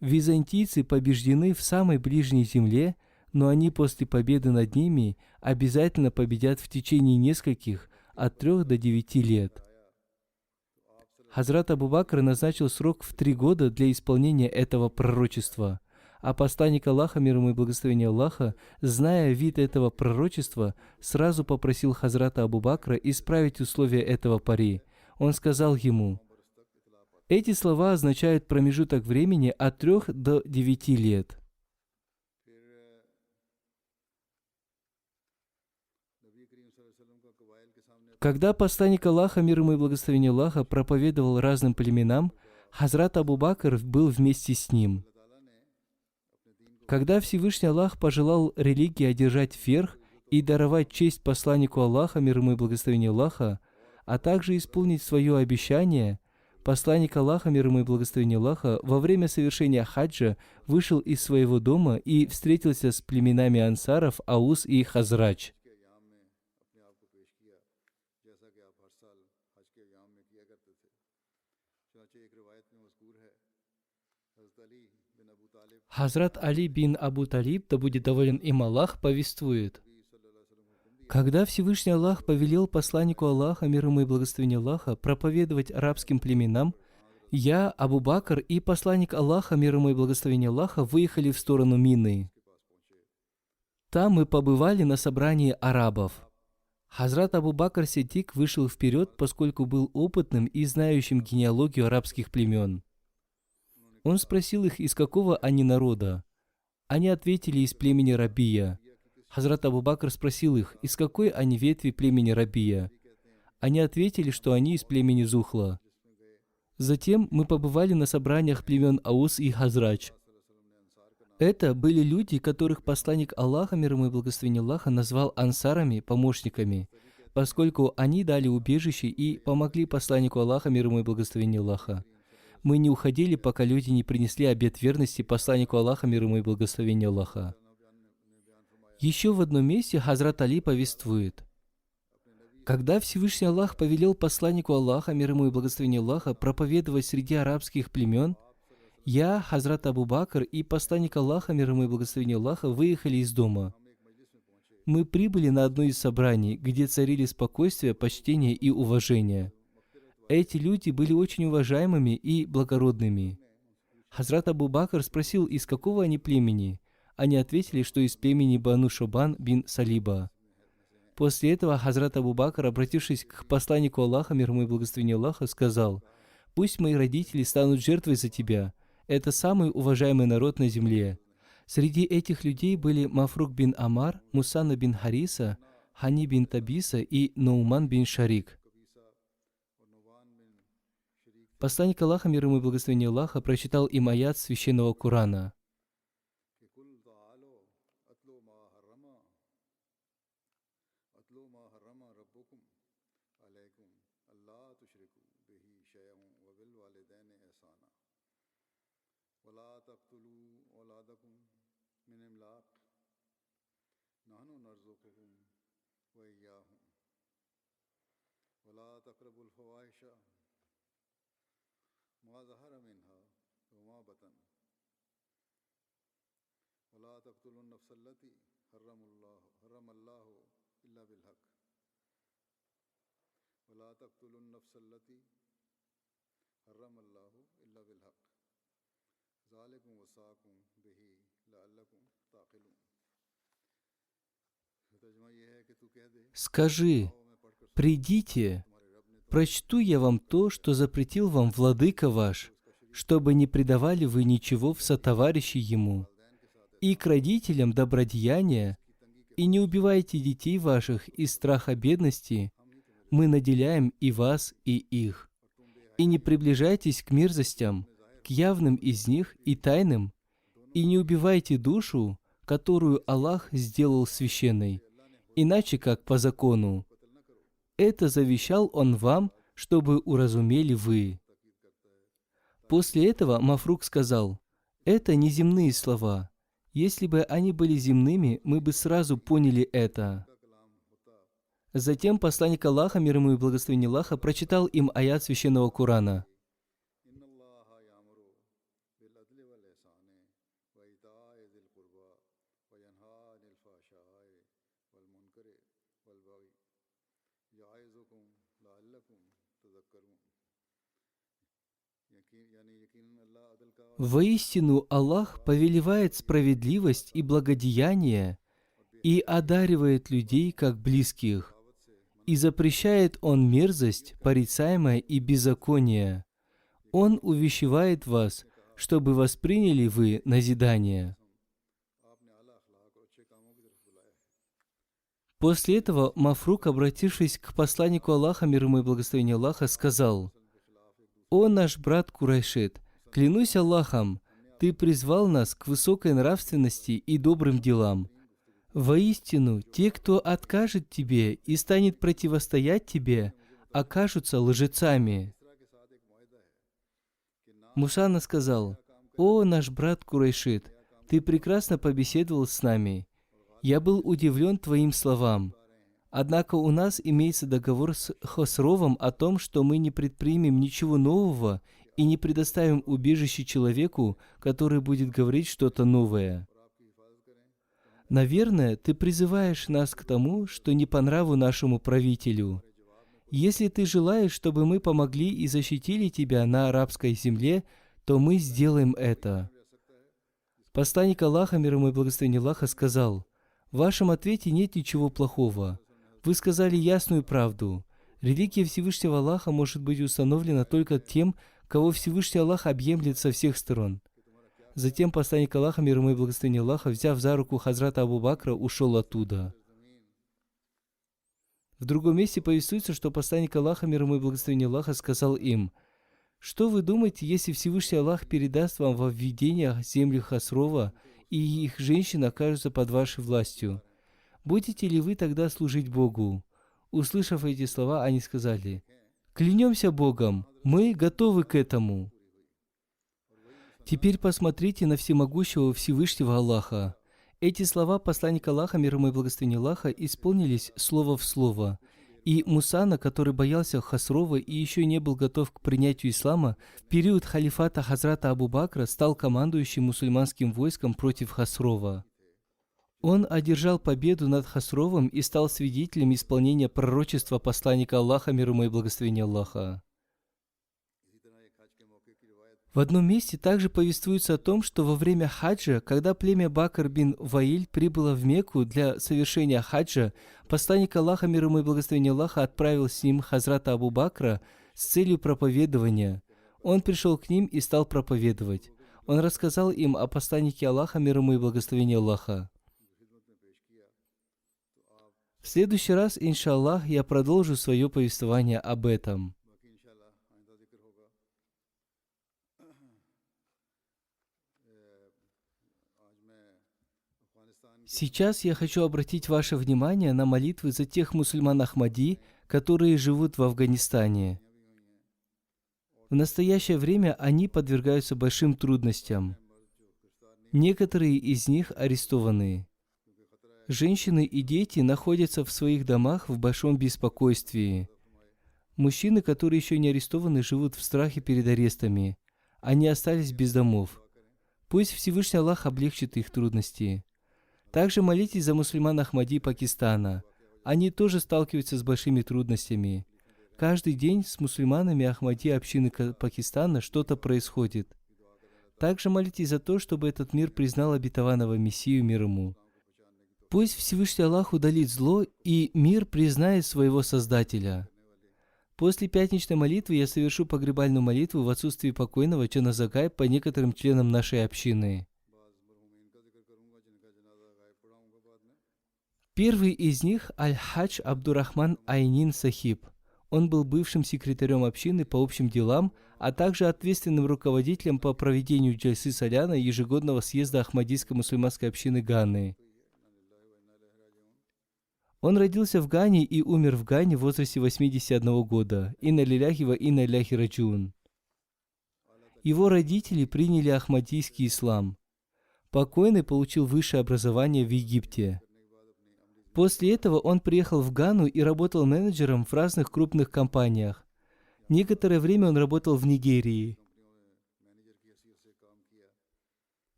Византийцы побеждены в самой ближней земле, но они после победы над ними обязательно победят в течение нескольких, от 3 до 9 лет. Хазрат Абу Бакр назначил срок в 3 года для исполнения этого пророчества. А посланник Аллаха, мир ему и благословение Аллаха, зная вид этого пророчества, сразу попросил Хазрата Абу Бакра исправить условия этого пари. Он сказал ему: эти слова означают промежуток времени от 3 до 9 лет. Когда посланник Аллаха, мир ему и благословение Аллаха, проповедовал разным племенам, Хазрат Абу Бакр был вместе с ним. Когда Всевышний Аллах пожелал религии одержать верх и даровать честь посланнику Аллаха, мир ему и благословение Аллаха, а также исполнить свое обещание, посланник Аллаха, мир ему и благословение Аллаха, во время совершения хаджа вышел из своего дома и встретился с племенами ансаров Аус и Хазрач. Хазрат Али бин Абу Талиб, да будет доволен им Аллах, повествует: когда Всевышний Аллах повелел посланнику Аллаха, мир ему и благословение Аллаха, проповедовать арабским племенам, я, Абу Бакр и посланник Аллаха, мир ему и благословение Аллаха, выехали в сторону Мины. Там мы побывали на собрании арабов. Хазрат Абу Бакр Сиддик вышел вперед, поскольку был опытным и знающим генеалогию арабских племен. Он спросил их, из какого они народа. Они ответили: из племени Рабия. Хазрат Абу Бакр спросил их, из какой они ветви племени Рабия. Они ответили, что они из племени Зухла. Затем мы побывали на собраниях племен Аус и Хазрач. Это были люди, которых посланник Аллаха, мир ему и благословение Аллаха, назвал ансарами, помощниками, поскольку они дали убежище и помогли посланнику Аллаха, мир ему и благословение Аллаха. Мы не уходили, пока люди не принесли обет верности посланнику Аллаха, мир ему и благословение Аллаха. Еще в одном месте Хазрат Али повествует: когда Всевышний Аллах повелел посланнику Аллаха, мир ему и благословение Аллаха, проповедовать среди арабских племен, я, Хазрат Абу Бакр и посланник Аллаха, мир ему и благословение Аллаха, выехали из дома. Мы прибыли на одно из собраний, где царили спокойствие, почтение и уважение. Эти люди были очень уважаемыми и благородными. Хазрат Абу Бакр спросил, из какого они племени. Они ответили, что из племени Бану Шобан бин Салиба. После этого Хазрат Абу Бакр, обратившись к посланнику Аллаха, мир ему и благословение Аллаха, сказал: «Пусть мои родители станут жертвой за тебя. Это самый уважаемый народ на земле». Среди этих людей были Мафрук бин Амар, Мусана бин Хариса, Хани бин Табиса и Науман бин Шарик. Посланник Аллаха, мир ему и благословение Аллаха, прочитал им аят священного Корана. Скажи: придите, прочту я вам то, что запретил вам владыка ваш, чтобы не предавали вы ничего в сотоварищи ему, и к родителям добродеяния, и не убивайте детей ваших из страха бедности, мы наделяем и вас, и их. И не приближайтесь к мерзостям, к явным из них и тайным, и не убивайте душу, которую Аллах сделал священной, иначе как по закону. Это завещал Он вам, чтобы уразумели вы. После этого Мафрук сказал: это не земные слова. Если бы они были земными, мы бы сразу поняли это. Затем посланник Аллаха, мир ему и благословение Аллаха, прочитал им аят священного Корана. Воистину, Аллах повелевает справедливость и благодеяние и одаривает людей как близких, и запрещает Он мерзость, порицаемое и беззаконие. Он увещевает вас, чтобы восприняли вы назидание. После этого Мафрук, обратившись к посланнику Аллаха, мир ему и благословение Аллаха, сказал: «О наш брат Курайшит, клянусь Аллахом, ты призвал нас к высокой нравственности и добрым делам. Воистину, те, кто откажет тебе и станет противостоять тебе, окажутся лжецами». Мусана сказал: «О наш брат Курайшит, ты прекрасно побеседовал с нами. Я был удивлен твоим словам. Однако у нас имеется договор с Хосровом о том, что мы не предпримем ничего нового и не предоставим убежище человеку, который будет говорить что-то новое. Наверное, ты призываешь нас к тому, что не по нраву нашему правителю. Если ты желаешь, чтобы мы помогли и защитили тебя на арабской земле, то мы сделаем это». Посланник Аллаха, мир ему и благословение Аллаха, сказал: «В вашем ответе нет ничего плохого. Вы сказали ясную правду. Религия Всевышнего Аллаха может быть установлена только тем, кого Всевышний Аллах объемлет со всех сторон». Затем посланник Аллаха, мир ему и благословение Аллаха, взяв за руку Хазрата Абу Бакра, ушел оттуда. В другом месте повествуется, что посланник Аллаха, мир ему и благословение Аллаха, сказал им: «Что вы думаете, если Всевышний Аллах передаст вам во введение земли Хасрова, и их женщины окажутся под вашей властью? Будете ли вы тогда служить Богу?» Услышав эти слова, они сказали: «Клянемся Богом, мы готовы к этому». Теперь посмотрите на всемогущего Всевышнего Аллаха. Эти слова посланника Аллаха, мир ему и благословение Аллаха, исполнились слово в слово. И Мусана, который боялся Хасрова и еще не был готов к принятию ислама, в период халифата Хазрата Абу Бакра стал командующим мусульманским войском против Хасрова. Он одержал победу над Хасровым и стал свидетелем исполнения пророчества посланника Аллаха, мир ему и благословение Аллаха. В одном месте также повествуется о том, что во время хаджа, когда племя Бакр бин Ваиль прибыло в Мекку для совершения хаджа, посланник Аллаха, мир ему и благословение Аллаха, отправил с ним Хазрата Абу Бакра с целью проповедования. Он пришел к ним и стал проповедовать. Он рассказал им о посланнике Аллаха, мир ему и благословение Аллаха. В следующий раз, иншаллах, я продолжу свое повествование об этом. Сейчас я хочу обратить ваше внимание на молитвы за тех мусульман Ахмади, которые живут в Афганистане. В настоящее время они подвергаются большим трудностям. Некоторые из них арестованы. Женщины и дети находятся в своих домах в большом беспокойствии. Мужчины, которые еще не арестованы, живут в страхе перед арестами. Они остались без домов. Пусть Всевышний Аллах облегчит их трудности. Также молитесь за мусульман Ахмади Пакистана. Они тоже сталкиваются с большими трудностями. Каждый день с мусульманами Ахмади общины Пакистана что-то происходит. Также молитесь за то, чтобы этот мир признал обетованного Мессию, мир ему. Пусть Всевышний Аллах удалит зло, и мир признает своего Создателя. После пятничной молитвы я совершу погребальную молитву в отсутствии покойного Джаназа-гайб по некоторым членам нашей общины. Первый из них – Аль-Хадж Абдурахман Айнин Сахиб. Он был бывшим секретарем общины по общим делам, а также ответственным руководителем по проведению Джальсы Саляна ежегодного съезда Ахмадийской мусульманской общины Ганы. Он родился в Гане и умер в Гане в возрасте 81 года. Инна лиляхи ва инна иляхи раджиун. Его родители приняли ахмадийский ислам. Покойный получил высшее образование в Египте. После этого он приехал в Гану и работал менеджером в разных крупных компаниях. Некоторое время он работал в Нигерии.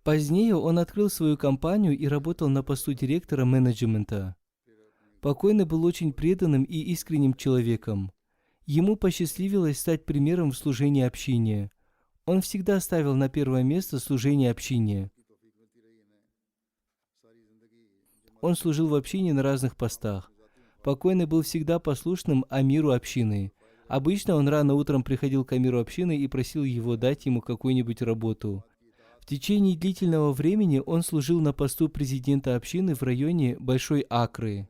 Позднее он открыл свою компанию и работал на посту директора менеджмента. Покойный был очень преданным и искренним человеком. Ему посчастливилось стать примером в служении общине. Он всегда ставил на первое место служение общине. Он служил в общине на разных постах. Покойный был всегда послушным амиру общины. Обычно он рано утром приходил к амиру общины и просил его дать ему какую-нибудь работу. В течение длительного времени он служил на посту президента общины в районе Большой Акры.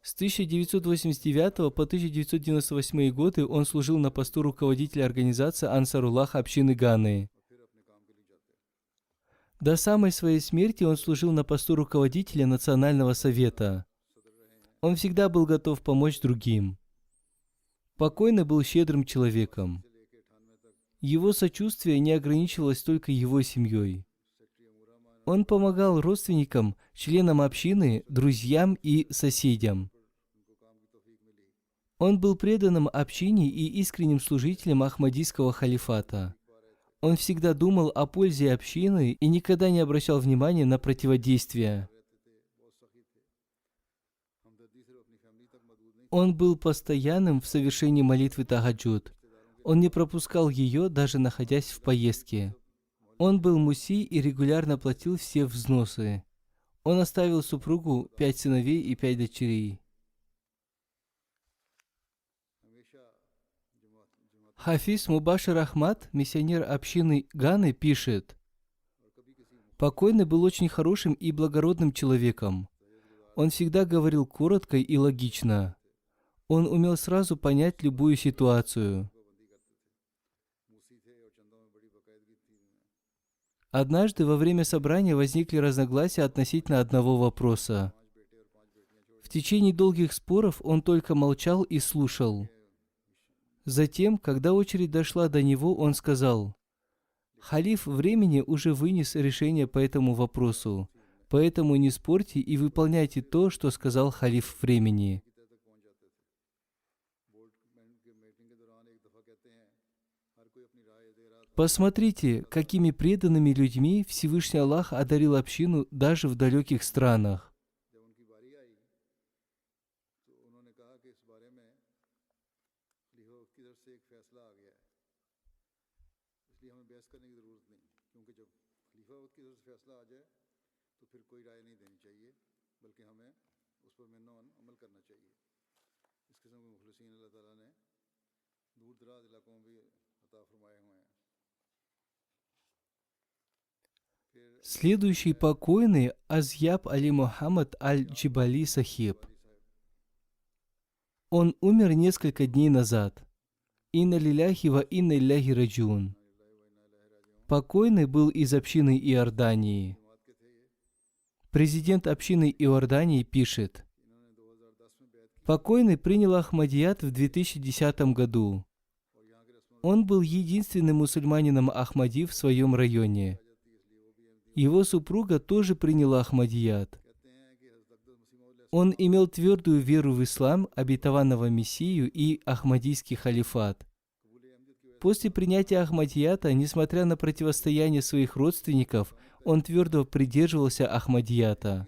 С 1989 по 1998 годы он служил на посту руководителя организации Ансаруллах общины Ганы. До самой своей смерти он служил на посту руководителя Национального совета. Он всегда был готов помочь другим. Покойный был щедрым человеком. Его сочувствие не ограничивалось только его семьей. Он помогал родственникам, членам общины, друзьям и соседям. Он был преданным общине и искренним служителем Ахмадийского халифата. Он всегда думал о пользе общины и никогда не обращал внимания на противодействия. Он был постоянным в совершении молитвы тахаджуд. Он не пропускал ее, даже находясь в поездке. Он был муси и регулярно платил все взносы. Он оставил супругу 5 сыновей и 5 дочерей. Хафиз Мубашир Ахмад, миссионер общины Ганы, пишет: «Покойный был очень хорошим и благородным человеком. Он всегда говорил коротко и логично. Он умел сразу понять любую ситуацию. Однажды во время собрания возникли разногласия относительно одного вопроса. В течение долгих споров он только молчал и слушал. Затем, когда очередь дошла до него, он сказал: «Халиф времени уже вынес решение по этому вопросу, поэтому не спорьте и выполняйте то, что сказал халиф времени». Посмотрите, какими преданными людьми Всевышний Аллах одарил общину даже в далеких странах. Следующий покойный Азьяб Али Мухаммад Аль-Джибали Сахиб. Он умер несколько дней назад. Инна лиляхи ва инна илляхи раджиун. Покойный был из общины Иордании. Президент общины Иордании пишет: покойный принял Ахмадият в 2010 году. Он был единственным мусульманином Ахмади в своем районе. Его супруга тоже приняла Ахмадият. Он имел твердую веру в ислам, обетованного Мессию и Ахмадийский халифат. После принятия Ахмадията, несмотря на противостояние своих родственников, он твердо придерживался Ахмадията.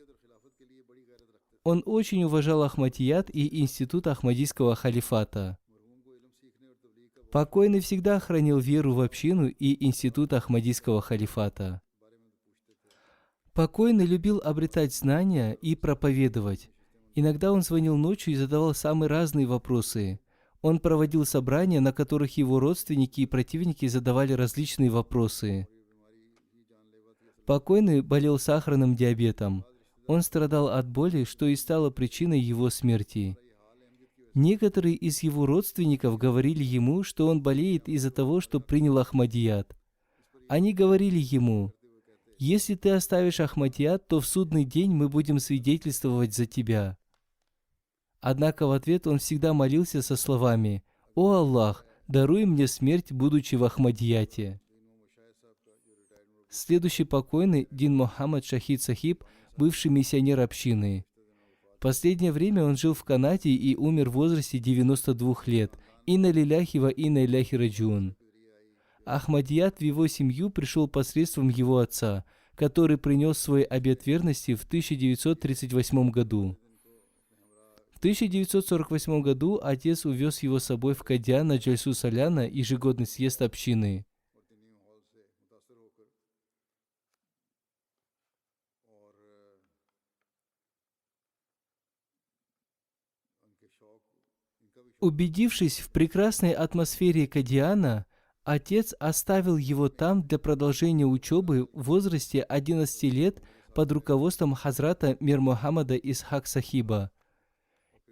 Он очень уважал Ахмадият и институт Ахмадийского халифата. Покойный всегда хранил веру в общину и институт Ахмадийского халифата. Покойный любил обретать знания и проповедовать. Иногда он звонил ночью и задавал самые разные вопросы. Он проводил собрания, на которых его родственники и противники задавали различные вопросы. Покойный болел сахарным диабетом. Он страдал от боли, что и стало причиной его смерти. Некоторые из его родственников говорили ему, что он болеет из-за того, что принял Ахмадият. Они говорили ему: «Если ты оставишь Ахмадият, то в судный день мы будем свидетельствовать за тебя». Однако в ответ он всегда молился со словами: «О Аллах, даруй мне смерть, будучи в Ахмадияте». Следующий покойный Дин Мухаммад Шахид Сахиб, бывший миссионер общины. Последнее время он жил в Канаде и умер в возрасте 92 лет. Инна лиляхи ва инна илляхи раджиун. Ахмадият в его семью пришел посредством его отца, который принес свой обет верности в 1938 году. 1948 году отец увез его с собой в Кадьян на Джальсу Саляна, ежегодный съезд общины. Убедившись в прекрасной атмосфере Кадьяна, отец оставил его там для продолжения учебы в возрасте 11 лет под руководством Хазрата Мир Мухаммада Исхак Сахиба.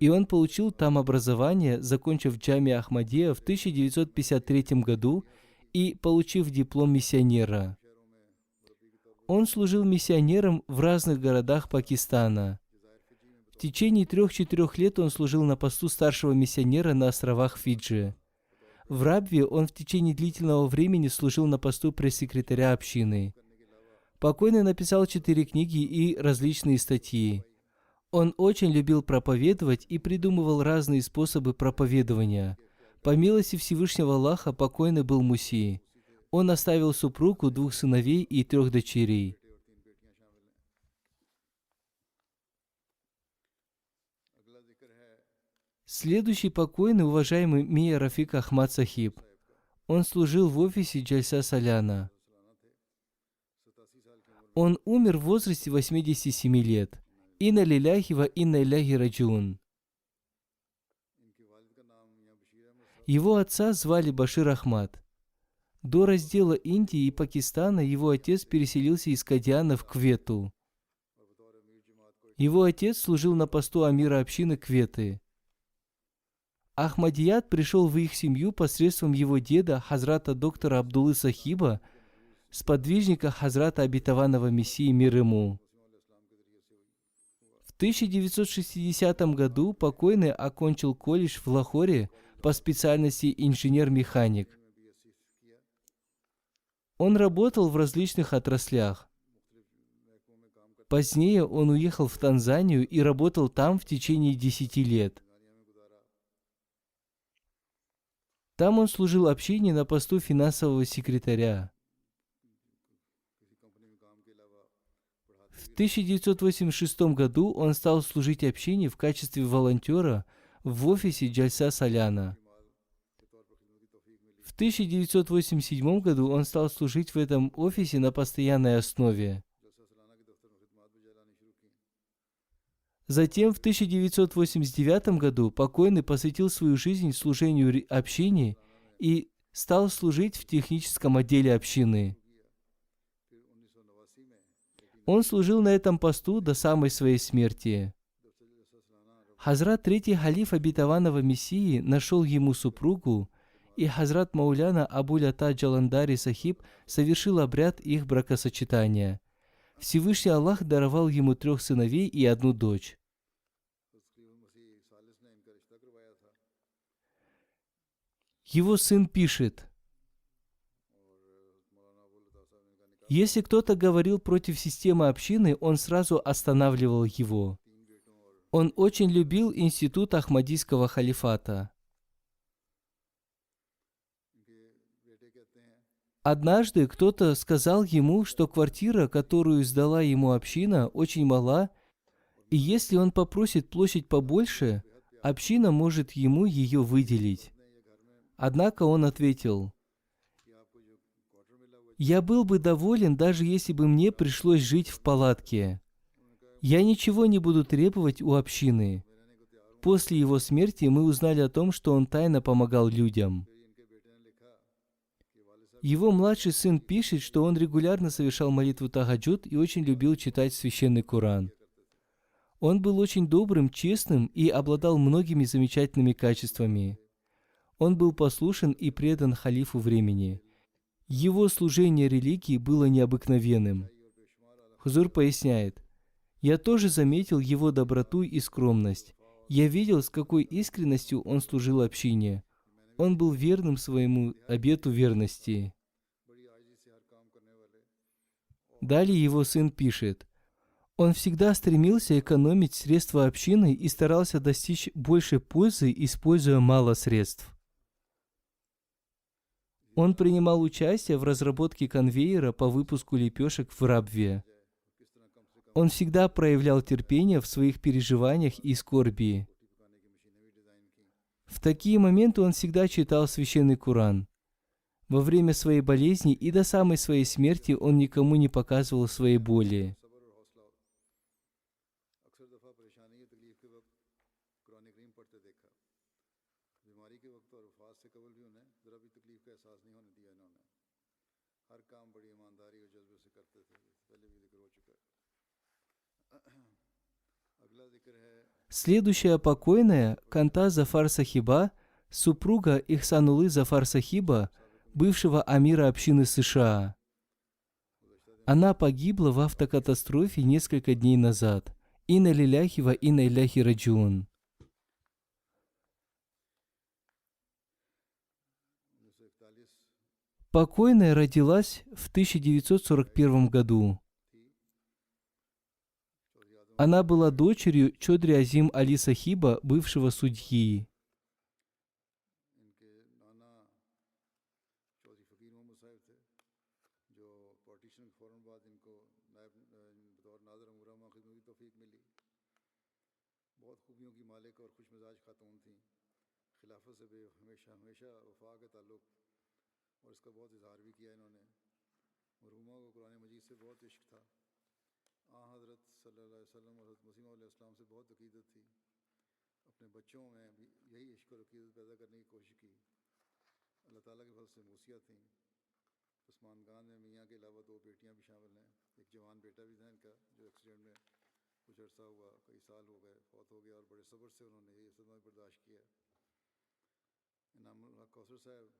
И он получил там образование, закончив Джами Ахмадия в 1953 году и получив диплом миссионера. Он служил миссионером в разных городах Пакистана. В течение 3-4 лет он служил на посту старшего миссионера на островах Фиджи. В Рабве он в течение длительного времени служил на посту пресс-секретаря общины. Покойный написал 4 книги и различные статьи. Он очень любил проповедовать и придумывал разные способы проповедования. По милости Всевышнего Аллаха покойный был муси. Он оставил супругу, 2 сыновей и 3 дочерей. Следующий покойный, уважаемый Мия Рафик Ахмад Сахиб. Он служил в офисе Джальса Саляна. Он умер в возрасте 87 лет. Инна лиляхи ва инна иляхи раджиун. Его отца звали Башир Ахмад. До раздела Индии и Пакистана его отец переселился из Кадьяна в Квету. Его отец служил на посту амира общины Кветы. Ахмадият пришел в их семью посредством его деда, хазрата доктора Абдуллы Сахиба, сподвижника хазрата обетованного Мессии мир ему. В 1960 году покойный окончил колледж в Лахоре по специальности инженер-механик. Он работал в различных отраслях. Позднее он уехал в Танзанию и работал там в течение 10 лет. Там он служил общине на посту финансового секретаря. В 1986 году он стал служить общине в качестве волонтера в офисе Джальса Саляна. В 1987 году он стал служить в этом офисе на постоянной основе. Затем в 1989 году покойный посвятил свою жизнь служению общине и стал служить в техническом отделе общины. Он служил на этом посту до самой своей смерти. Хазрат Третий халиф обетованного Мессии нашел ему супругу, и Хазрат Мауляна Абуль-Ата Джаландари Сахиб совершил обряд их бракосочетания. Всевышний Аллах даровал ему 3 сыновей и 1 дочь. Его сын пишет: если кто-то говорил против системы общины, он сразу останавливал его. Он очень любил институт Ахмадийского халифата. Однажды кто-то сказал ему, что квартира, которую сдала ему община, очень мала, и если он попросит площадь побольше, община может ему ее выделить. Однако он ответил: «Я был бы доволен, даже если бы мне пришлось жить в палатке. Я ничего не буду требовать у общины». После его смерти мы узнали о том, что он тайно помогал людям. Его младший сын пишет, что он регулярно совершал молитву Тахаджуд и очень любил читать священный Коран. Он был очень добрым, честным и обладал многими замечательными качествами. Он был послушен и предан халифу времени. Его служение религии было необыкновенным. Хузур поясняет: «Я тоже заметил его доброту и скромность. Я видел, с какой искренностью он служил общине. Он был верным своему обету верности». Далее его сын пишет: «Он всегда стремился экономить средства общины и старался достичь большей пользы, используя мало средств. Он принимал участие в разработке конвейера по выпуску лепешек в Рабве. Он всегда проявлял терпение в своих переживаниях и скорби. В такие моменты он всегда читал священный Коран. Во время своей болезни и до самой своей смерти он никому не показывал своей боли. صبر اور حوصلہ اکثر دفعہ پریشانی یا تکلیف کے وقت قرآن کریم پڑھتے دیکھا. بیماری کے وقت اور وفات سے قبل بھی انہیں ذرا بھی تکلیف کا احساس نہیں ہونے دیا انہوں نے. ہر کام بڑی ایمانداری اور جذبے سے کرتے تھے، پہلے بھی ذکر ہو چکا ہے. اگلا ذکر ہے Следующая покойная Канта Зафар Сахиба, супруга Ихсануллы Зафар Сахиба, бывшего амира общины США. Она погибла в автокатастрофе несколько дней назад. Инна лиляхи ва инна иляхи раджиун. 1941 Покойная родилась в 1941 году. Она была дочерью Чодри Азим Али Сахиба, бывшего судьи. ان کے نانا چودھری فقیر محمد صاحب تھے جو پارٹیشن کے فوراً بعد ان کو نائب بطور ناظر امورہ میں خدمت کی توفیق ملی. بہت خوبیوں کی مالک اور خوش مزاج خاتون تھیں. خلافت سے بھی ہمیشہ وفا کا تعلق اور اس کا بہت اظہار بھی کیا انہوں نے. مرحومہ کو قرآن مجید سے بہت عشق تھا. حضرت صلی اللہ علیہ وسلم اور حضرت مسیح علیہ السلام سے بہت عقیدت تھی. اپنے بچوں میں بھی یہی عشق اور عقیدت پیدا کرنے کی کوشش کی. اللہ تعالیٰ کے فضل سے موسیہ تھیں. عثمان خان میں میاں کے علاوہ 2 بیٹیاں بھی شامل ہیں. ایک جوان بیٹا بھی تھا ان کا جو ایکسیڈنٹ میں کچھ عرصہ ہوا، کئی سال ہو گئے، فوت ہو گیا، اور بڑے صبر سے انہوں نے یہ صدمہ برداشت کیا. انعام الحق کوثر صاحب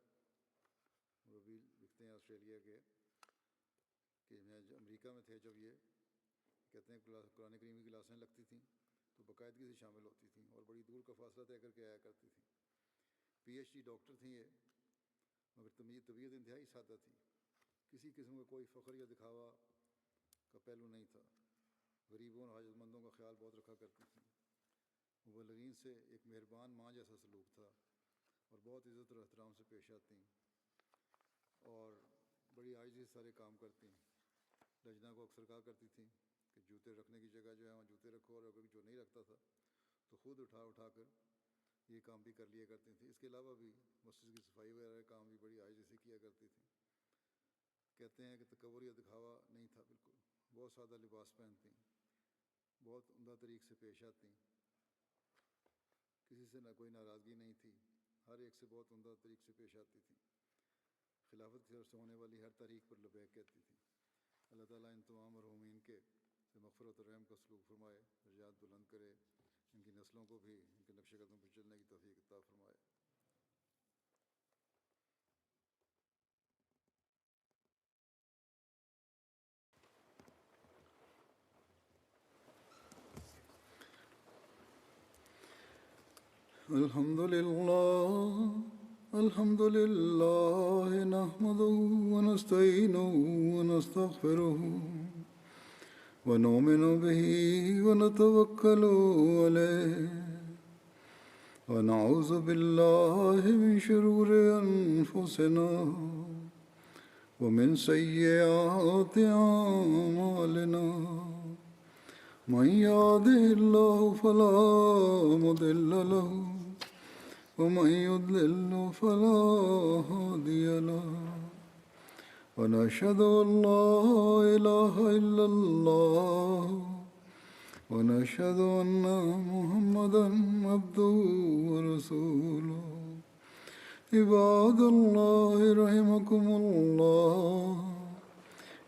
مربی لکھتے ہیں آسٹریلیا کے کہ میں امریکہ میں تھے جب یہ کہتے ہیں قرآن کریم کی کلاسیں لگتی تھیں تو باقاعدگی سے شامل ہوتی تھیں اور بڑی دور کا فاصلہ طے کر کے آیا کرتی تھیں. PhD ڈاکٹر تھیں یہ، مگر طبیعت انتہائی سادہ تھی. کسی قسم کا کوئی فخر یا دکھاوا کا پہلو نہیں تھا. غریبوں اور حاجت مندوں کا خیال بہت رکھا کرتی تھیں. مبلغین سے ایک مہربان ماں جیسا سلوک تھا اور بہت عزت اور احترام سے پیش آتی اور بڑی عاجزی سے سارے کام کرتی. لجنا کو اکثر کہا کرتی تھیں کہ جوتے رکھنے کی جگہ جو ہے وہاں جوتے رکھو، اور اگر جو نہیں رکھتا تھا تو خود اٹھا کر یہ کام بھی کر لیا کرتی تھیں. اس کے علاوہ بھی مسجد کی صفائی وغیرہ کام بھی بڑی عاجزی سے کیا کرتی تھیں. کہتے ہیں کہ تکبر یا دکھاوا نہیں تھا بالکل. بہت سادہ لباس پہنتی، بہت عمدہ طریق سے پیش آتی. کسی سے نہ کوئی ناراضگی نہیں تھی، ہر ایک سے بہت عمدہ طریق سے پیش آتی تھی. خلافت کی طرف سے ہونے والی ہر تحریک پر لبیک کہتی تھی. اللہ تعالیٰ ان تمام مرحومین کے سے مغفرت اور رحم کا سلوک فرمائے، درجات بلند کرے، ان کی نسلوں کو بھی ان کے نقش قدم پر چلنے کی توفیق عطا فرمائے. الحمد لله نحمده ونستعينه ونستغفره ونؤمن به ونتوكل عليه ونعوذ بالله من شرور أنفسنا ومن سيئات أعمالنا. من يهده الله فلا مضل له ومن يضلل فلا هادي له. ونشهد أن لا إله إلا الله ونشهد أن محمدا عبده ورسوله. عباد الله رحمكم الله،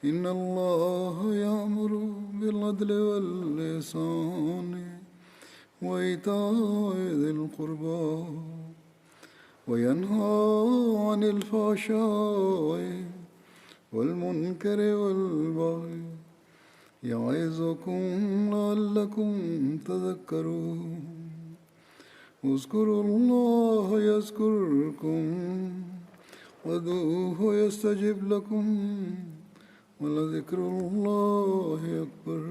إن الله يأمر بالعدل والإحسان وإيتاء ذي القربى وينهى عن الفحشاء والمنكر والبغي يعظكم لعلكم تذكرون. اذكروا الله يذكركم وادعوه يستجب لكم ولذكر الله أكبر.